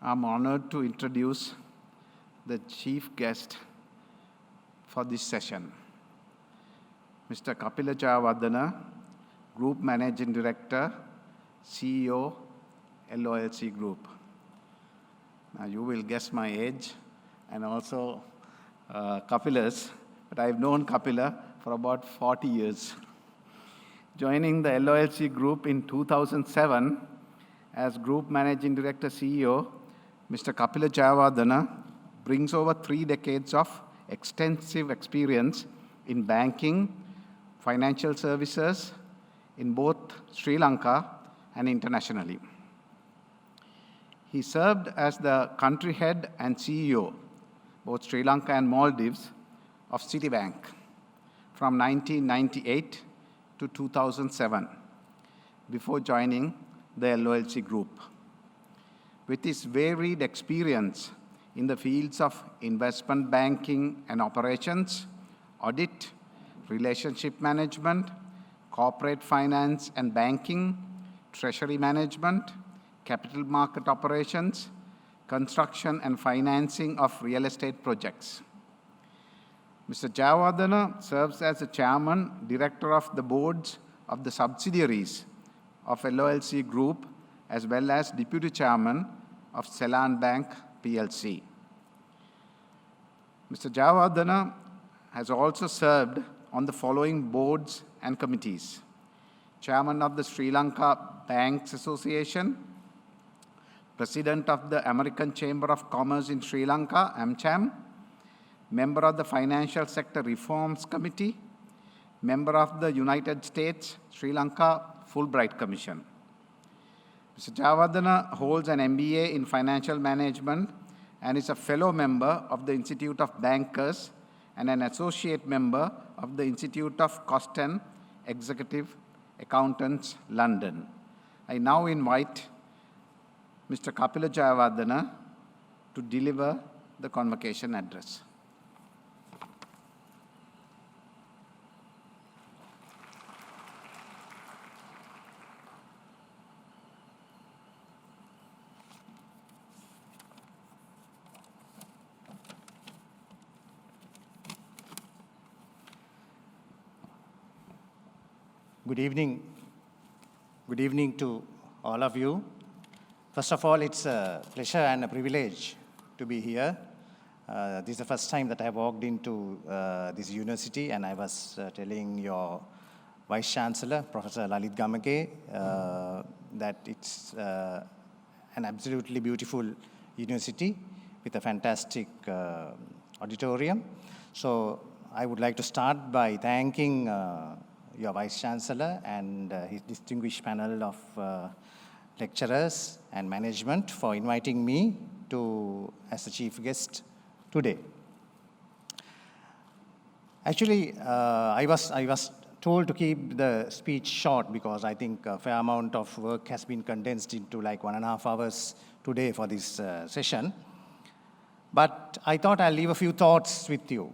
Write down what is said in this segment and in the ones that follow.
I'm honored to introduce the chief guest for this session, Mr. Kapila Jayawardane, Group Managing Director, CEO, LOLC Group. Now you will guess my age and also Kapila's, but I've known Kapila for about 40 years. Joining the LOLC Group in 2007 as Group Managing Director CEO, Mr. Kapila Jayawardane brings over 3 decades of extensive experience in banking, financial services in both Sri Lanka and internationally. He served as the country head and CEO, both Sri Lanka and Maldives, of Citibank from 1998 to 2007, before joining the LOLC Group. With his varied experience in the fields of investment banking and operations, audit, relationship management, corporate finance and banking, treasury management, capital market operations, construction and financing of real estate projects. Mr. Jayawardane serves as the chairman, director of the boards of the subsidiaries of LOLC Group, as well as deputy chairman of Ceylon Bank PLC. Mr. Jayawardane has also served on the following boards and committees: chairman of the Sri Lanka Banks Association, president of the American Chamber of Commerce in Sri Lanka, AmCham, member of the Financial Sector Reforms Committee, member of the United States Sri Lanka Fulbright Commission. Mr. Jayawardane holds an MBA in Financial Management and is a fellow member of the Institute of Bankers and an associate member of the Institute of Cost and Executive Accountants, London. I now invite Mr. Kapila Jayawardane to deliver the convocation address. Good evening. Good evening to all of you. First of all, it's a pleasure and a privilege to be here. This is the first time that I walked into this university, and I was telling your Vice Chancellor, Professor Lalit Gamage, that it's an absolutely beautiful university with a fantastic auditorium. So I would like to start by thanking your Vice Chancellor and his distinguished panel of lecturers and management for inviting me as the chief guest today. Actually, I was told to keep the speech short because I think a fair amount of work has been condensed into like 1.5 hours today for this session. But I thought I'll leave a few thoughts with you.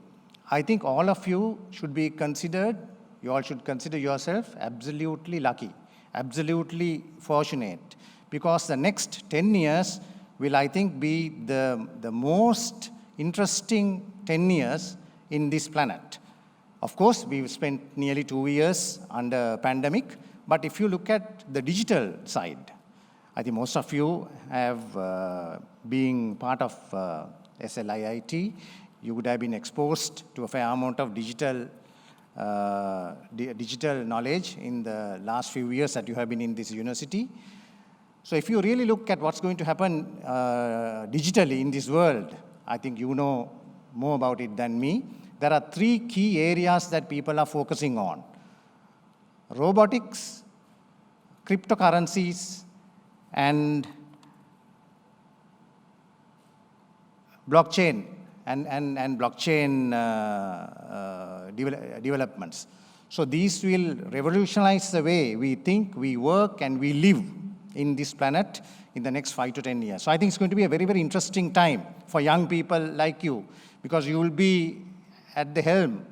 I think all of you should be considered. You all should consider yourself absolutely lucky, absolutely fortunate, because the next 10 years will, I think, be the most interesting 10 years in this planet. Of course, we've spent nearly 2 years under pandemic, but if you look at the digital side, I think most of you have been part of SLIIT. You would have been exposed to a fair amount of digital knowledge in the last few years that you have been in this university. So if you really look at what's going to happen digitally in this world, I think you know more about it than me. There are 3 key areas that people are focusing on: robotics, cryptocurrencies, and blockchain and blockchain developments. So these will revolutionize the way we think, we work, and we live in this planet in the next 5 to 10 years. So I think it's going to be a very, very interesting time for young people like you, because you will be at the helm.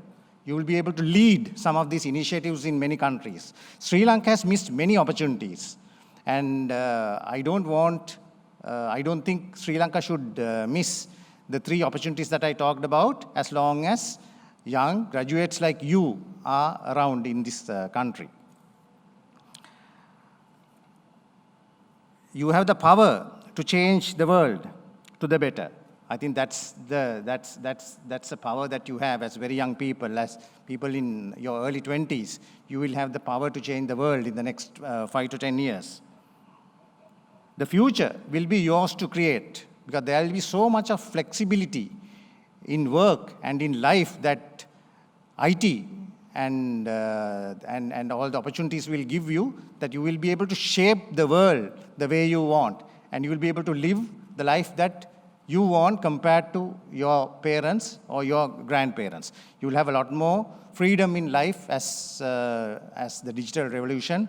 You will be able to lead some of these initiatives in many countries. Sri Lanka has missed many opportunities, and I don't want I don't think Sri Lanka should miss the 3 opportunities that I talked about as long as young graduates like you are around in this country. You have the power to change the world to the better. I think that's the power that you have as very young people, as people in your early 20s. You will have the power to change the world in the next 5 to 10 years. The future will be yours to create, because there will be so much of flexibility in work and in life that IT and all the opportunities will give you, that you will be able to shape the world the way you want, and you will be able to live the life that you want compared to your parents or your grandparents. You will have a lot more freedom in life as the digital revolution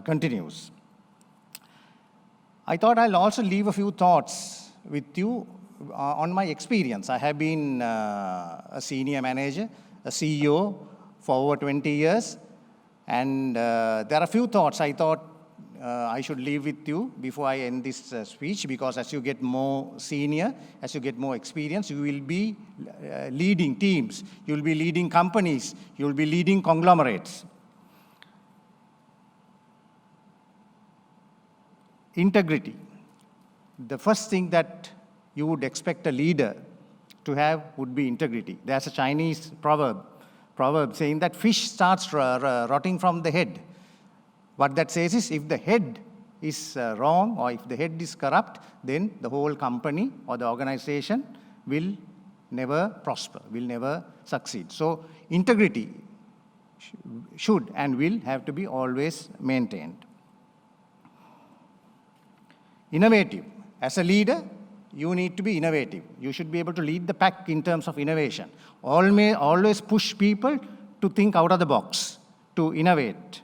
continues. I thought I'll also leave a few thoughts with you on my experience. I have been a senior manager, a CEO for over 20 years, and there are a few thoughts I thought I should leave with you before I end this speech, because as you get more senior, as you get more experience, you will be leading teams, you will be leading companies, you will be leading conglomerates. Integrity. The first thing that you would expect a leader to have would be integrity. There's a Chinese proverb saying that fish starts rotting from the head. What that says is, if the head is wrong, or if the head is corrupt, then the whole company or the organization will never prosper, will never succeed. So integrity should and will have to be always maintained. Innovative. As a leader, you need to be innovative. You should be able to lead the pack in terms of innovation. Always push people to think out of the box, to innovate.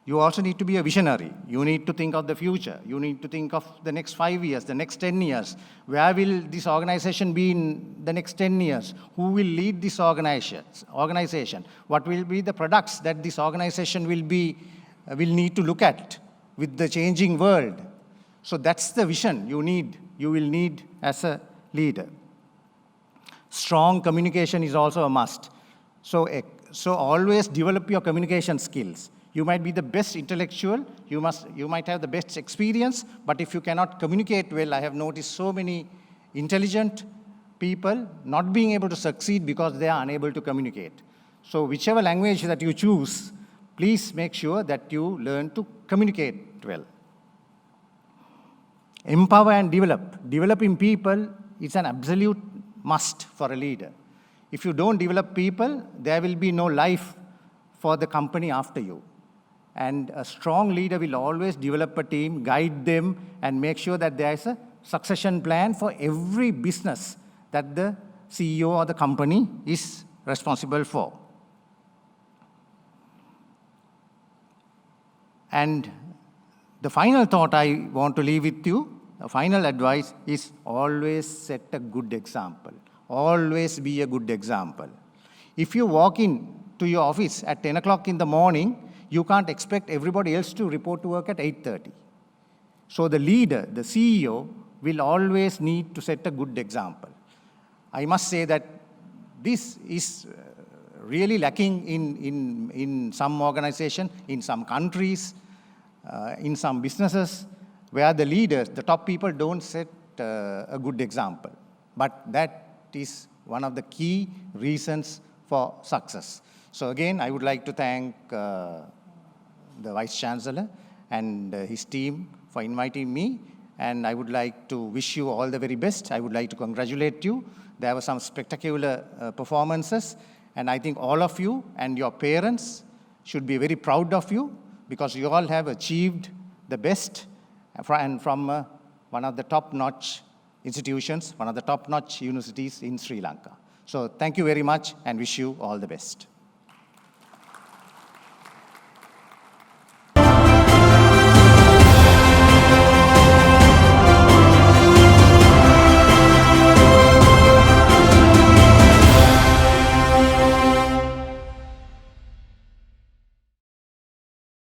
You also need to be a visionary. You need to think of the future. You need to think of the next 5 years, the next 10 years. Where will this organization be in the next 10 years? Who will lead this organization? What will be the products that this organization will need to look at with the changing world? So that's the vision you will need as a leader. Strong communication is also a must. So always develop your communication skills. You might be the best intellectual, you might have the best experience, but if you cannot communicate well, I have noticed so many intelligent people not being able to succeed because they are unable to communicate. So whichever language that you choose, please make sure that you learn to communicate well. Empower and develop. Developing people is an absolute must for a leader. If you don't develop people, there will be no life for the company after you. And a strong leader will always develop a team, guide them, and make sure that there is a succession plan for every business that the CEO or the company is responsible for. And the final thought I want to leave with you, the final advice is always set a good example. Always be a good example. If you walk in to your office at 10 o'clock in the morning, you can't expect everybody else to report to work at 8:30. So the leader, the CEO, will always need to set a good example. I must say that this is really lacking in some organization, in some countries, in some businesses, where the leaders, the top people, don't set a good example. But that is one of the key reasons for success. So again, I would like to thank the Vice Chancellor and his team for inviting me, and I would like to wish you all the very best. I would like to congratulate you. There were some spectacular performances, and I think all of you and your parents should be very proud of you, because you all have achieved the best and from one of the top-notch institutions, one of the top-notch universities in Sri Lanka. So thank you very much, and wish you all the best.